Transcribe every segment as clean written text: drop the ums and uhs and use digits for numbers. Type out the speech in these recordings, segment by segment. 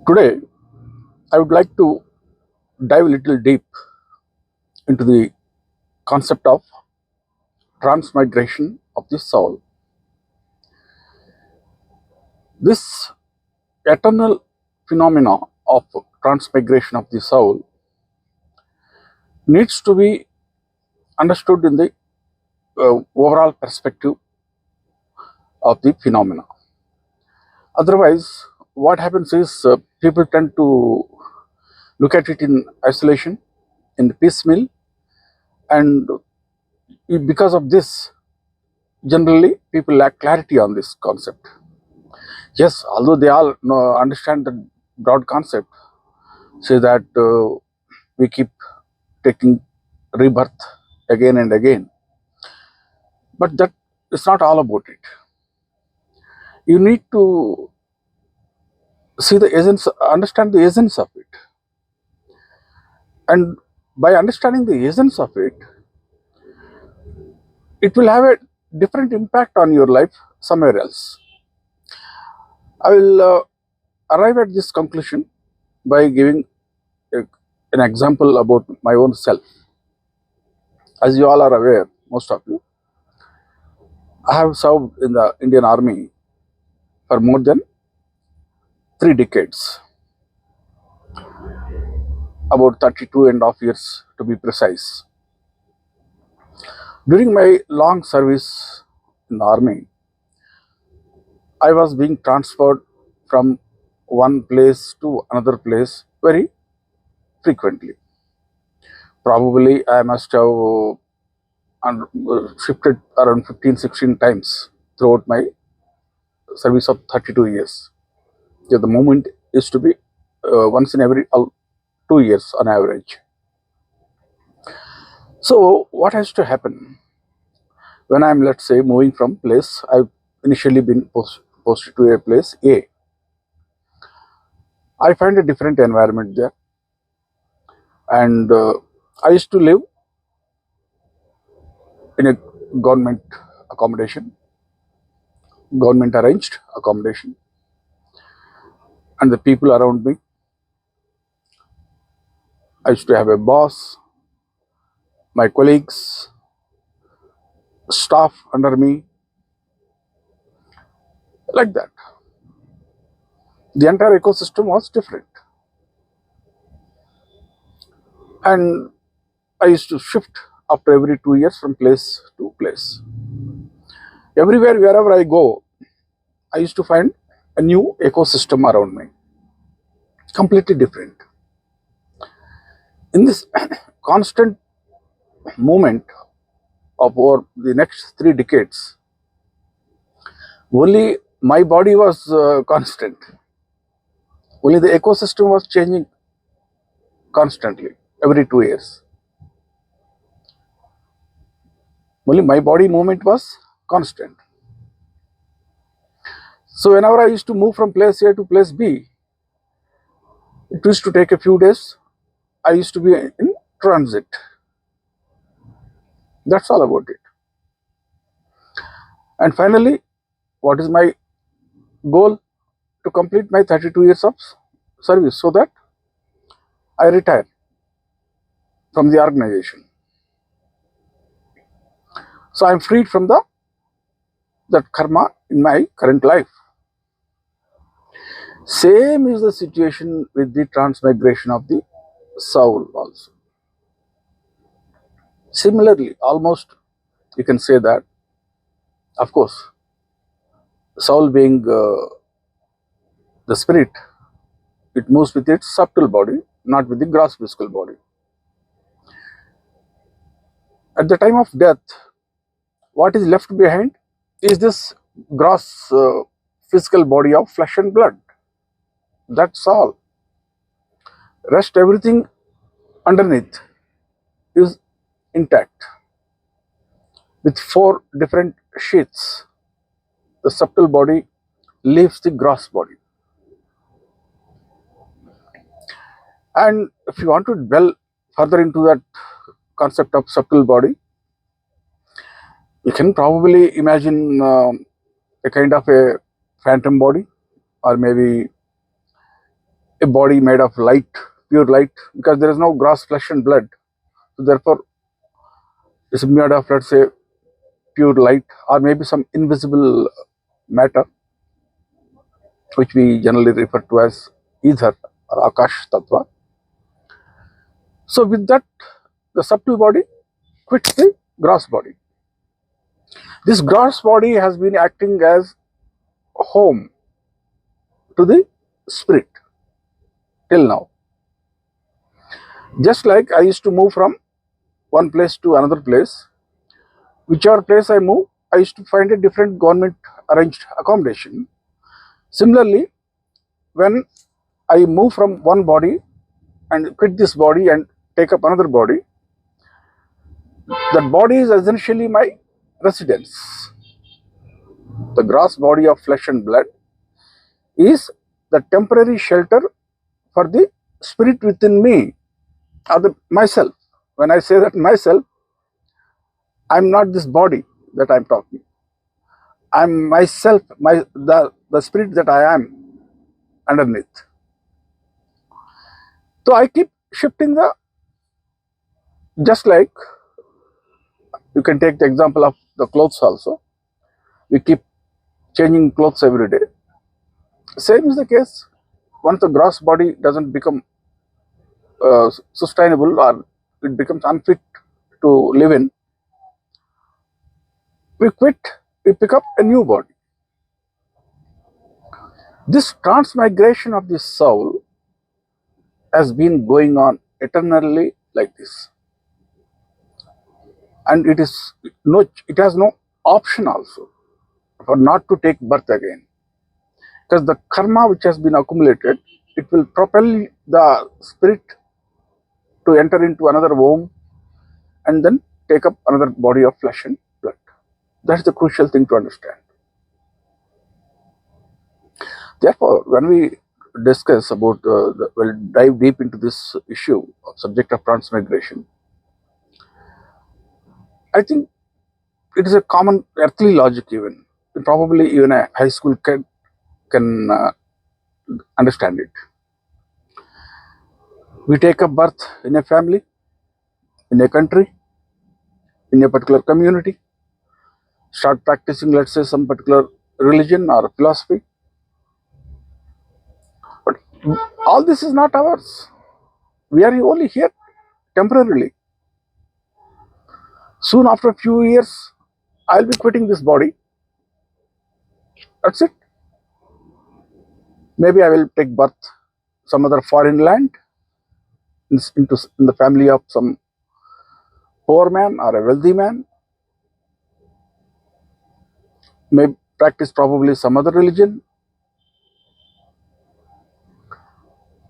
Today, I would like to dive a little deep into the concept of transmigration of the soul. This eternal phenomena of transmigration of the soul needs to be understood in the overall perspective of the phenomena. Otherwise, what happens is people tend to look at it in isolation, in the piecemeal, and because of this, generally people lack clarity on this concept. Yes, although they all understand the broad concept, say that we keep taking rebirth again and again, but that is not all about it. You need to see the essence, understand the essence of it, and by understanding the essence of it, it will have a different impact on your life somewhere else. I will arrive at this conclusion by giving a, an example about my own self. As you all are aware, most of you, I have served in the Indian Army for more than 3 decades, about 32 and a half years to be precise. During my long service in the Army, I was being transferred from one place to another place very frequently. Probably I must have shifted around 15-16 times throughout my service of 32 years. Yeah, the movement is to be once in every 2 years on average. So what has to happen when I'm, let's say, moving from place? I've initially been posted to a place A. I find a different environment there, and I used to live in a government accommodation, government arranged accommodation, and the people around me, I used to have a boss, my colleagues, staff under me, like that. The entire ecosystem was different, and I used to shift after every 2 years from place to place. Everywhere, wherever I go, I used to find a new ecosystem around me, completely different. In this constant movement of over the next 3 decades, only my body was constant. Only the ecosystem was changing constantly every 2 years. Only my body movement was constant. So whenever I used to move from place A to place B, it used to take a few days. I used to be in transit. That's all about it. And finally, what is my goal? To complete my 32 years of service so that I retire from the organization. So I'm freed from that karma in my current life. Same is the situation with the transmigration of the soul also. Similarly, almost you can say that, of course, soul being the spirit, it moves with its subtle body, not with the gross physical body. At the time of death, what is left behind is this gross physical body of flesh and blood. That's all. Rest everything underneath is intact with 4 different sheaths. The subtle body leaves the gross body. And if you want to dwell further into that concept of subtle body, you can probably imagine a kind of a phantom body, or maybe a body made of light, pure light, because there is no gross flesh and blood. So therefore, it's made of, let's say, pure light, or maybe some invisible matter, which we generally refer to as ether or Akash Tattva. So with that, the subtle body quits the gross body. This gross body has been acting as home to the spirit till now. Just like I used to move from one place to another place, whichever place I move, I used to find a different government arranged accommodation. Similarly, when I move from one body and quit this body and take up another body, that body is essentially my residence. The gross body of flesh and blood is the temporary shelter for the spirit within me, or the myself. When I say that myself, I'm not this body that I'm talking. I'm myself, the spirit that I am underneath. So I keep shifting just like you can take the example of the clothes also. We keep changing clothes every day. Same is the case. Once the gross body doesn't become sustainable, or it becomes unfit to live in, we quit, we pick up a new body. This transmigration of the soul has been going on eternally like this. And it has no option also for not to take birth again. Because the karma which has been accumulated, it will propel the spirit to enter into another womb and then take up another body of flesh and blood. That's the crucial thing to understand. Therefore, when we discuss about, we'll dive deep into this issue of subject of transmigration, I think it is a common earthly logic even. Probably even a high school kid can understand it. We take up birth in a family, in a country, in a particular community, start practicing, let's say, some particular religion or philosophy. But all this is not ours. We are only here temporarily. Soon after a few years, I'll be quitting this body. That's it. Maybe I will take birth some other foreign land, in the family of some poor man or a wealthy man. May practice probably some other religion.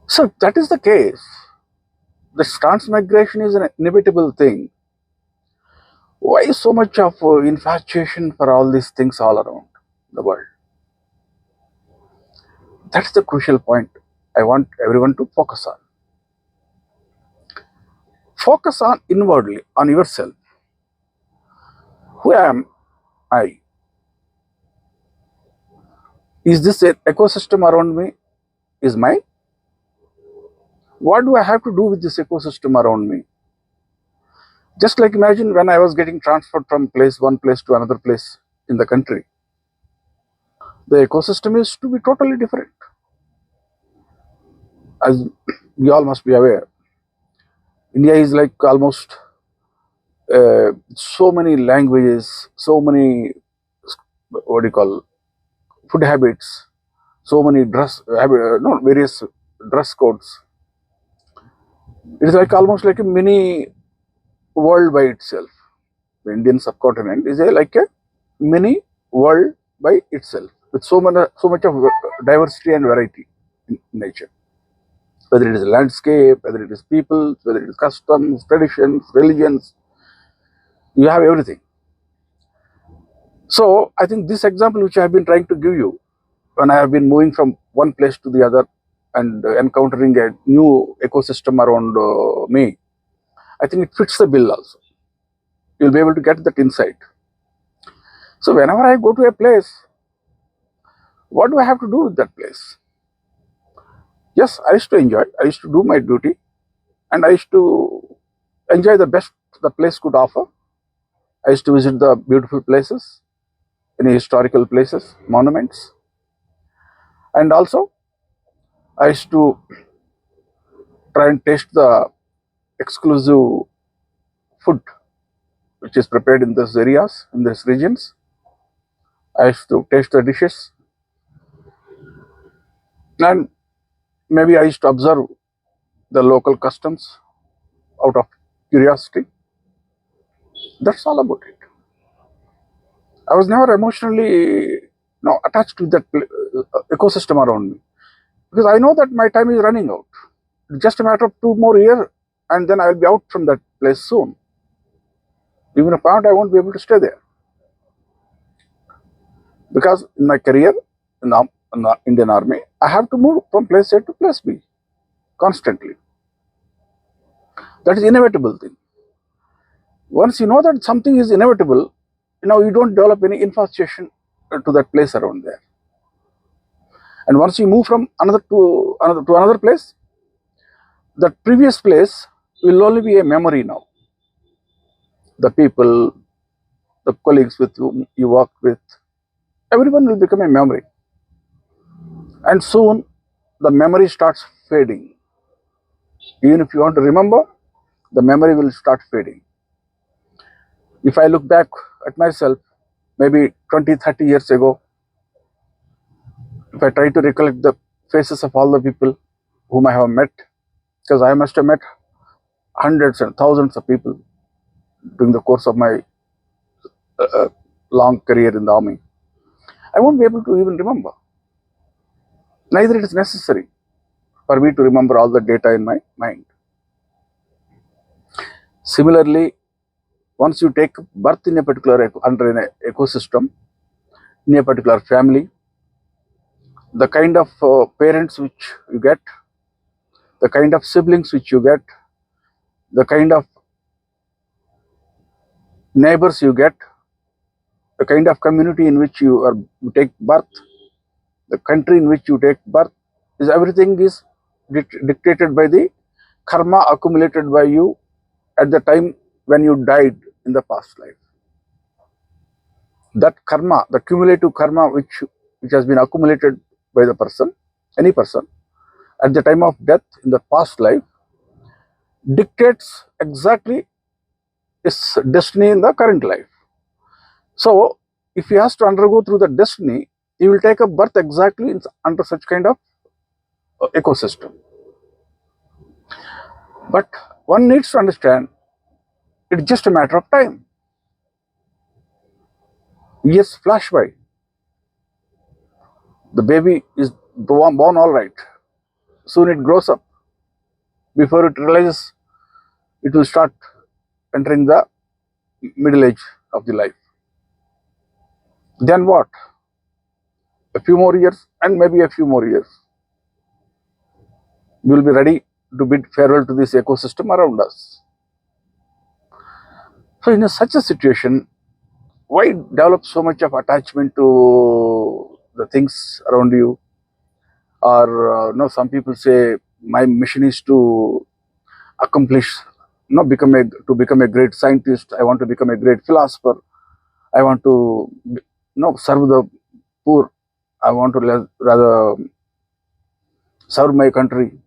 So if that is the case, this transmigration is an inevitable thing. Why so much of infatuation for all these things all around the world? That's the crucial point I want everyone to focus on. Focus on inwardly, on yourself. Who am I? Is this an ecosystem around me is mine? What do I have to do with this ecosystem around me? Just like imagine when I was getting transferred from one place to another place in the country. The ecosystem is to be totally different. As we all must be aware, India is like almost so many languages, so many, what do you call, food habits, so many various dress codes. It is like almost like a mini world by itself. The Indian subcontinent is like a mini world by itself, with so much of diversity and variety in nature. Whether it is landscape, whether it is people, whether it is customs, traditions, religions, you have everything. So I think this example which I have been trying to give you, when I have been moving from one place to the other and encountering a new ecosystem around me, I think it fits the bill also. You'll be able to get that insight. So whenever I go to a place, what do I have to do with that place? Yes, I used to enjoy. I used to do my duty, and I used to enjoy the best the place could offer. I used to visit the beautiful places, any historical places, monuments, and also I used to try and taste the exclusive food which is prepared in these areas, in these regions. I used to taste the dishes, and maybe I used to observe the local customs out of curiosity. That's all about it. I was never emotionally attached to that ecosystem around me because I know that my time is running out. It's just a matter of 2 more years, and then I will be out from that place soon. Even if I won't be able to stay there because in my career in the Indian Army, I have to move from place A to place B constantly. That is inevitable thing. Once you know that something is inevitable, you don't develop any infatuation to that place around there. And once you move from another place, that previous place will only be a memory now. The people, the colleagues with whom you work with, everyone will become a memory. And soon the memory starts fading. Even if you want to remember, the memory will start fading. If I look back at myself, maybe 20, 30 years ago, if I try to recollect the faces of all the people whom I have met, because I must have met hundreds and thousands of people during the course of my long career in the army, I won't be able to even remember. Neither it is necessary for me to remember all the data in my mind. Similarly, once you take birth in a particular under an ecosystem, in a particular family, the kind of parents which you get, the kind of siblings which you get, the kind of neighbors you get, the kind of community in which you take birth, the country in which you take birth, is everything is dictated by the karma accumulated by you at the time when you died in the past life. That karma, the cumulative karma which has been accumulated by the person, any person, at the time of death in the past life, dictates exactly its destiny in the current life. So, if he has to undergo through the destiny, he will take a birth exactly under such kind of ecosystem. But one needs to understand it's just a matter of time. Years flash by. The baby is born all right. Soon it grows up. Before it realizes, it will start entering the middle age of the life. Then what? A few more years, and maybe a few more years, we will be ready to bid farewell to this ecosystem around us. So, in such a situation, why develop so much of attachment to the things around you? Or some people say, my mission is to accomplish, become a great scientist. I want to become a great philosopher. I want to serve the poor. I want to rather serve my country.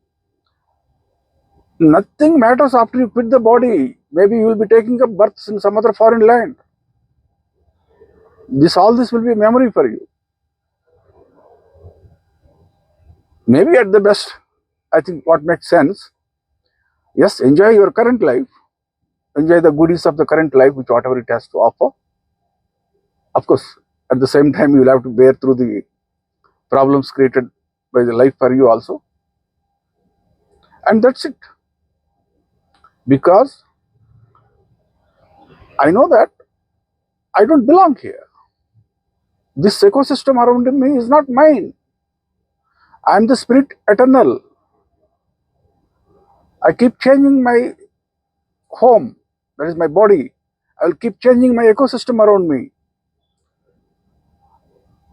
Nothing matters after you quit the body. Maybe you will be taking up births in some other foreign land. All this will be a memory for you. Maybe at the best, I think what makes sense, yes, enjoy your current life, enjoy the goodies of the current life, which whatever it has to offer. Of course, at the same time, you will have to bear through the problems created by the life for you also. And that's it. Because I know that I don't belong here. This ecosystem around me is not mine. I am the spirit eternal. I keep changing my home, that is my body. I will keep changing my ecosystem around me.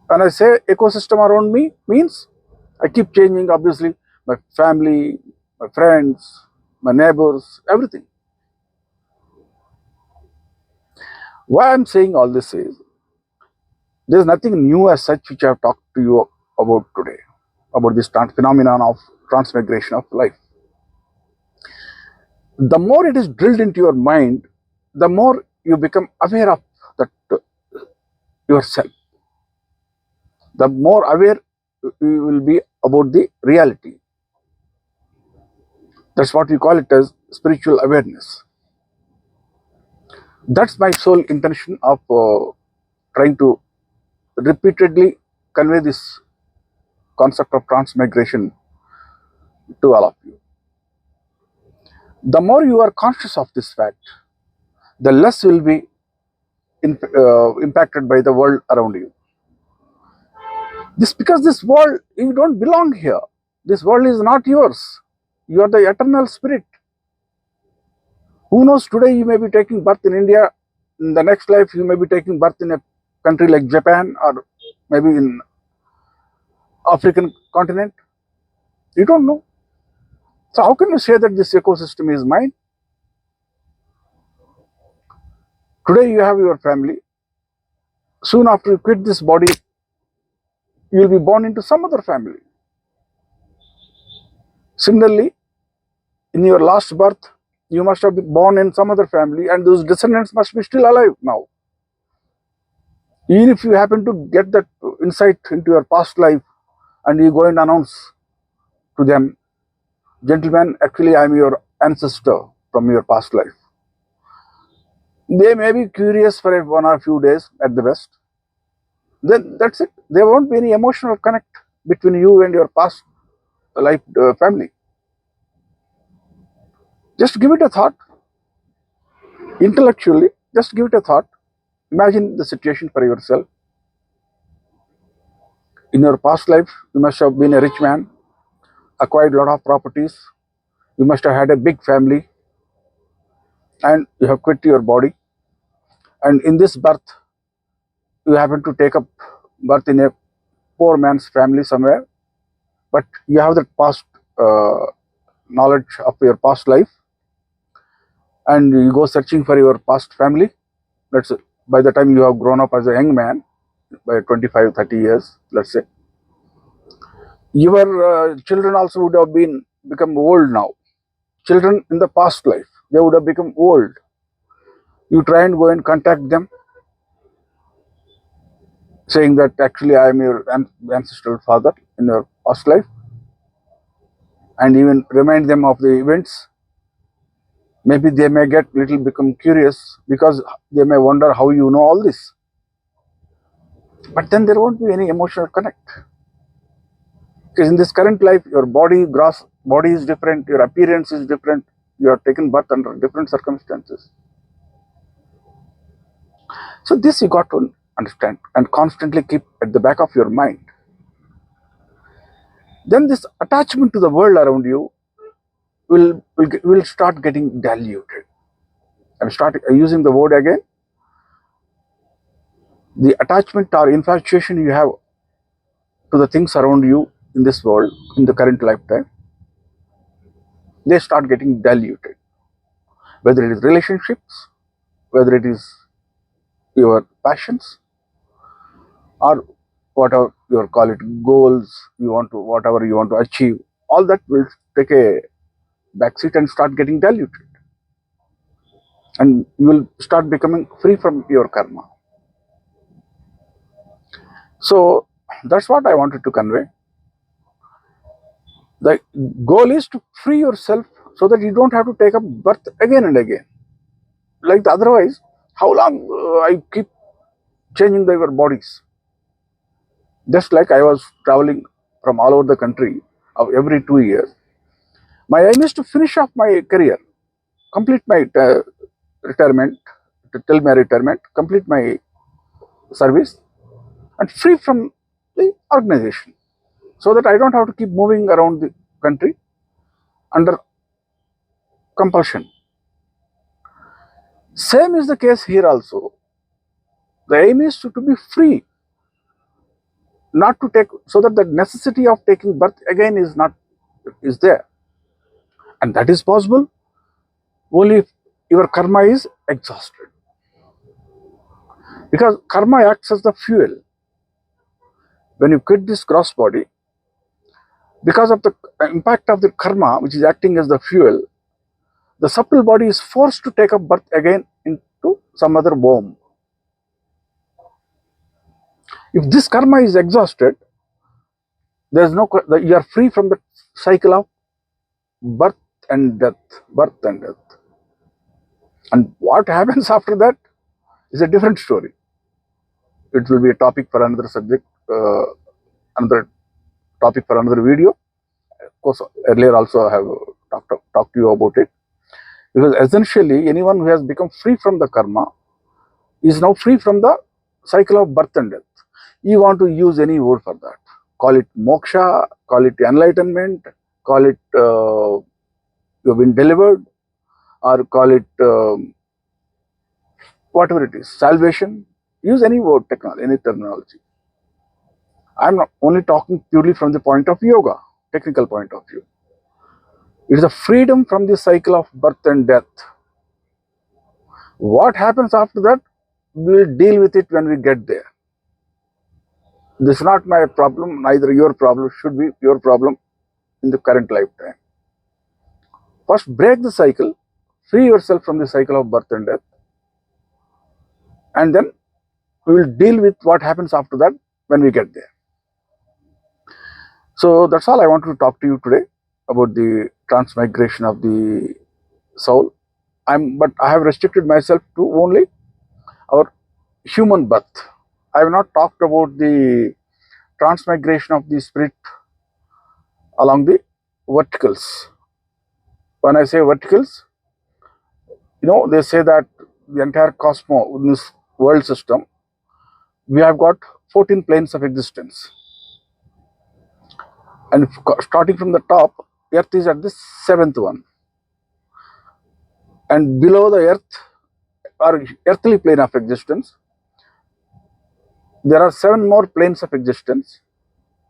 When I say ecosystem around me, means I keep changing, obviously, my family, my friends, my neighbors, everything. Why I'm saying all this is there's nothing new as such which I have talked to you about today, about this phenomenon of transmigration of life. The more it is drilled into your mind, the more you become aware of that yourself. The more aware you will be about the reality. That's what we call it as spiritual awareness. That's my sole intention of trying to repeatedly convey this concept of transmigration to all of you. The more you are conscious of this fact, the less you will be impacted by the world around you. Because this world, you don't belong here. This world is not yours. You are the eternal spirit. Who knows, today you may be taking birth in India, in the next life you may be taking birth in a country like Japan or maybe in African continent. You don't know. So how can you say that this ecosystem is mine? Today you have your family. Soon after you quit this body, you will be born into some other family. Similarly, in your last birth, you must have been born in some other family and those descendants must be still alive now. Even if you happen to get that insight into your past life and you go and announce to them, gentlemen, actually I am your ancestor from your past life. They may be curious for 1 or few days at the best. Then that's it. There won't be any emotional connect between you and your past life family. Just give it a thought. Intellectually, just give it a thought. Imagine the situation for yourself. In your past life, you must have been a rich man, acquired a lot of properties. You must have had a big family, and you have quit your body. And in this birth, you happen to take up birth in a poor man's family somewhere, but you have that past knowledge of your past life, and you go searching for your past family. That's by the time you have grown up as a young man, by 25, 30 years, let's say, your children also would have become old now. Children in the past life, they would have become old. You try and go and contact them, saying that actually I am your ancestral father in your past life, and even remind them of the events. Maybe they may become curious because they may wonder how you know all this. But then there won't be any emotional connect. Because in this current life, your gross body is different, your appearance is different, you are taken birth under different circumstances. So this you got to understand and constantly keep at the back of your mind. Then this attachment to the world around you will start getting diluted. And start using the word again. The attachment or infatuation you have to the things around you in this world, in the current lifetime, they start getting diluted. Whether it is relationships, whether it is your passions, or whatever you call it, goals whatever you want to achieve, all that will take a backseat and start getting diluted. And you will start becoming free from your karma. So that's what I wanted to convey. The goal is to free yourself so that you don't have to take up birth again and again. Like otherwise, how long I keep changing your bodies? Just like I was traveling from all over the country of every 2 years. My aim is to finish off my career, complete my retirement, till my retirement, complete my service, and free from the organization, so that I don't have to keep moving around the country under compulsion. Same is the case here also. The aim is to be free, not to take, so that the necessity of taking birth again is not is there. And that is possible only if your karma is exhausted. Because karma acts as the fuel. When you quit this gross body, because of the impact of the karma, which is acting as the fuel, the subtle body is forced to take up birth again into some other womb. If this karma is exhausted, there is no, you are free from the cycle of birth and death, birth and death. And what happens after that is a different story. It will be a topic for another subject, another topic for another video. Of course, earlier also I have talked to you about it. Because essentially, anyone who has become free from the karma is now free from the cycle of birth and death. You want to use any word for that. Call it moksha, call it enlightenment, call it you have been delivered, or call it whatever it is, salvation. Use any word, technology, any terminology. I am not only talking purely from the point of yoga, technical point of view. It is a freedom from the cycle of birth and death. What happens after that, we will deal with it when we get there. This is not my problem, neither your problem, should be your problem in the current lifetime. First, break the cycle, free yourself from the cycle of birth and death, and then we will deal with what happens after that when we get there. So that's all I wanted to talk to you today about the transmigration of the soul. But I have restricted myself to only our human birth. I have not talked about the transmigration of the spirit along the verticals. When I say verticals, they say that the entire cosmos, in this world system, we have got 14 planes of existence. And starting from the top, Earth is at the 7th one. And below the Earth, or earthly plane of existence, there are 7 more planes of existence.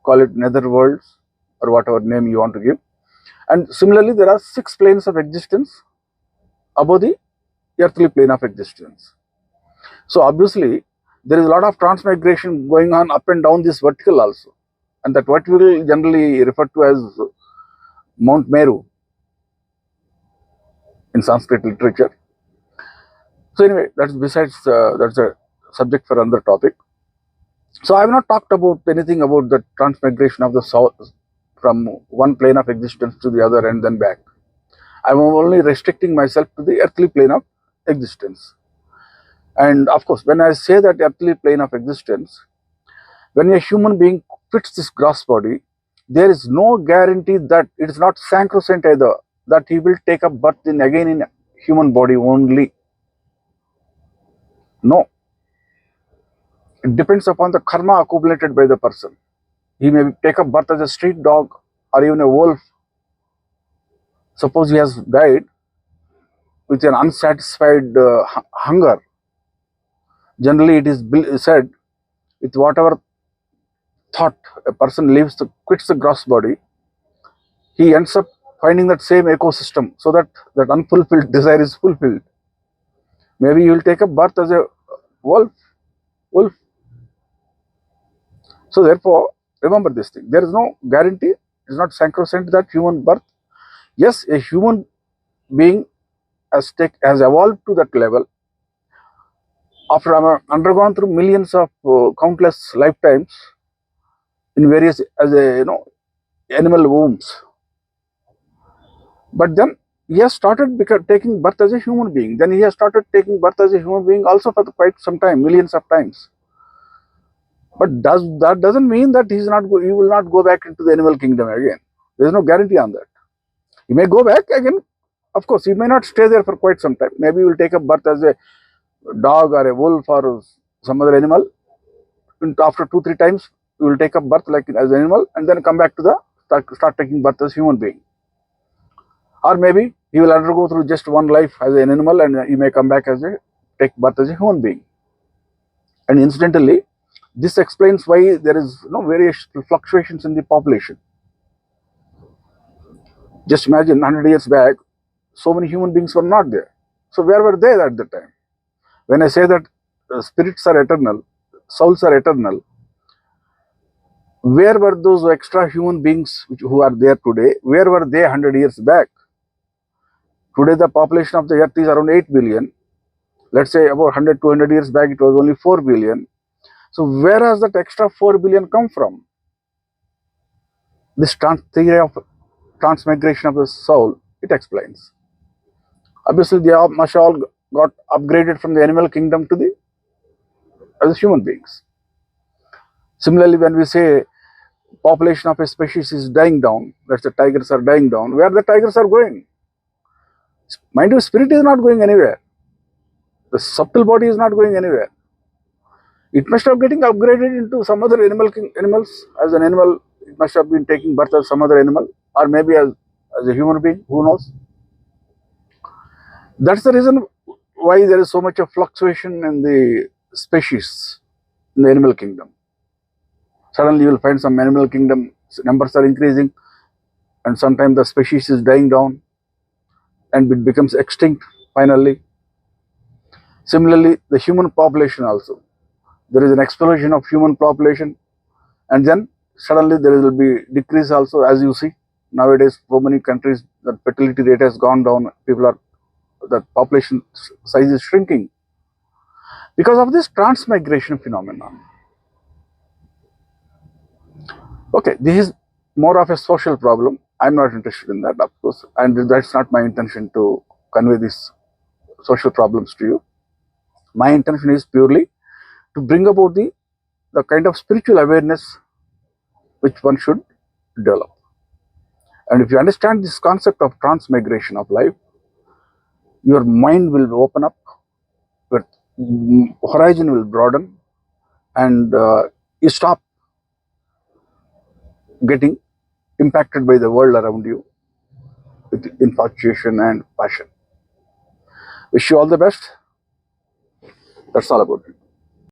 Call it nether worlds or whatever name you want to give. And similarly, there are 6 planes of existence above the earthly plane of existence. So obviously, there is a lot of transmigration going on up and down this vertical also. And that vertical generally referred to as Mount Meru in Sanskrit literature. So anyway, that's that's a subject for another topic. So I have not talked about anything about the transmigration of the soul from one plane of existence to the other and then back. I am only restricting myself to the earthly plane of existence. And of course, when I say that earthly plane of existence, when a human being quits this gross body, there is no guarantee that it is not sacrosanct either, that he will take up birth again in human body only. No. It depends upon the karma accumulated by the person. He may take up birth as a street dog or even a wolf. Suppose he has died with an unsatisfied hunger. Generally, it is said, with whatever thought a person quits the gross body, he ends up finding that same ecosystem, so that unfulfilled desire is fulfilled. Maybe he will take up birth as a wolf. So therefore, remember this thing. There is no guarantee. It is not sacrosanct that human birth. Yes, a human being has evolved to that level after having undergone through millions of countless lifetimes in various animal wombs. But then he has started taking birth as a human being. Then he has started taking birth as a human being also for quite some time, millions of times. But that doesn't mean that he will not go back into the animal kingdom again. There is no guarantee on that. He may go back again. Of course, he may not stay there for quite some time. Maybe he will take up birth as a dog or a wolf or some other animal. And after 2-3 times, he will take up birth like as an animal and then come back to start taking birth as human being. Or maybe he will undergo through just one life as an animal and he may come back take birth as a human being. And incidentally, this explains why there is various fluctuations in the population. Just imagine 100 years back, so many human beings were not there. So where were they at the time? When I say that spirits are eternal, souls are eternal, where were those extra human beings who are there today? Where were they 100 years back? Today the population of the earth is around 8 billion. Let's say about 100, 200 years back it was only 4 billion. So where has that extra 4 billion come from? This theory of transmigration of the soul, it explains. Obviously they must all got upgraded from the animal kingdom to the as human beings. Similarly, when we say population of a species is dying down, let's say tigers are dying down, where the tigers are going? Mind you, spirit is not going anywhere. The subtle body is not going anywhere. It must have getting upgraded into some other animals. As an animal, it must have been taking birth as some other animal, or maybe as a human being, who knows? That's the reason why there is so much of fluctuation in the species in the animal kingdom. Suddenly you will find some animal kingdom numbers are increasing, and sometimes the species is dying down and it becomes extinct finally. Similarly, the human population also. There is an explosion of human population, and then suddenly there will be decrease also. As you see nowadays, so many countries the fertility rate has gone down. The population size is shrinking because of this transmigration phenomenon. Okay, this is more of a social problem. I'm not interested in that, of course, and that's not my intention to convey these social problems to you. My intention is purely to bring about the kind of spiritual awareness which one should develop. And if you understand this concept of transmigration of life, your mind will open up, your horizon will broaden, and you stop getting impacted by the world around you with infatuation and passion. Wish you all the best. That's all about it.